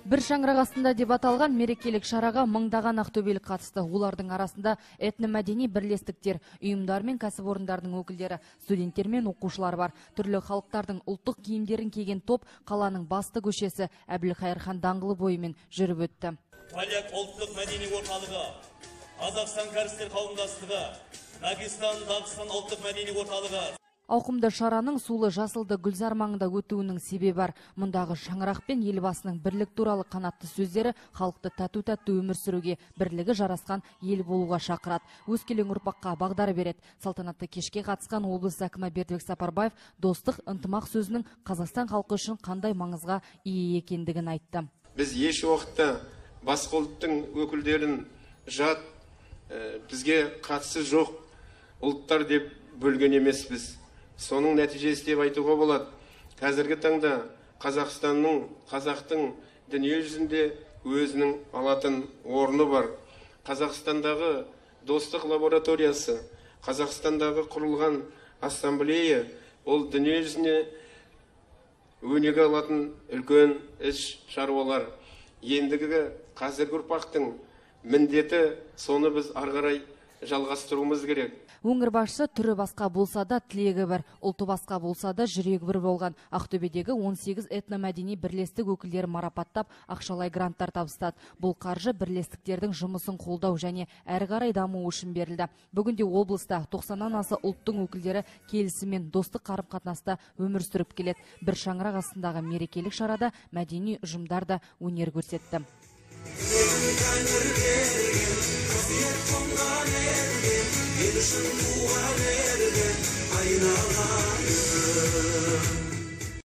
Бір шаңырақ астында деп аталған мерекелік шараға мыңдаған ақтөбелік қатысты. Олардың арасында этномәдени бірлестіктер, ұйымдар мен кәсіпорындардың өкілдері, студенттер мен оқушылар бар. Түрлі халықтардың ұлттық киімдерін киген топ қаланың басты көшесі Әбілқайыр хан даңғылы бойымен жүріп өтті. Поляк ұлттық мәдени орталығы, Қазақстан кәрістер қауымдастығы, Дагестан, Дағыстан ұлттық мәдени орталығы. Ауқымды шараның сулы жасылды гүлзар маңында өтуінің себебі бар. Мұндағы шаңырақ пен елбасының бірлік туралы қанатты сөздері халықты тату-тату өмір сүруге, бірлігі жарасқан ел болуға шақырады. Өскелең ұрпаққа бағдар береді. Салтанатты кешке қатысқан облыс әкімі Бердібек Сапарбаев достық, ынтымақ сөзінің Қазақстан халқы үшін қандай маңызға ие екендігін айтты. Біз еш уақытта басқа ұлттың өкілдерін жат, бізге қатысы жоқ ұлттар деп бөлген емеспіз. Соның нәтижесі деп айтуға болады. Қазіргі таңда қазақтың дүние жүзінде өзінің алатын орны бар. Қазақстандағы достық лабораториясы, Қазақстандағы құрылған ассамблея, ол дүние жүзіне өнеге алатын үлкен іс шаруалар. Ендігі қазіргі ұрпақтың міндеті, соны біз ары қарай жалғастыруымыз керек. Өңір басшысы түрі басқа болса да тілегі бір, ұлты басқа болса да жүрегі бір болған. Ақтөбедегі 18 этномәдени бірлестік өкілдері марапаттап, ақшалай гранттар табыстады. Бұл қаржы бірлестіктердің жұмысын қолдау және әрі қарай дамуы үшін берілді. Бүгінде облыста 90-нан аса ұлттың өкілдері келісіммен достық қарым-қатынаста өмір сүріп келеді. Бір шаңырақ астындағы мерекелік шарада мәдени ұжымдар да өнер көрсетті. Ел үшін туған ерген айналайын.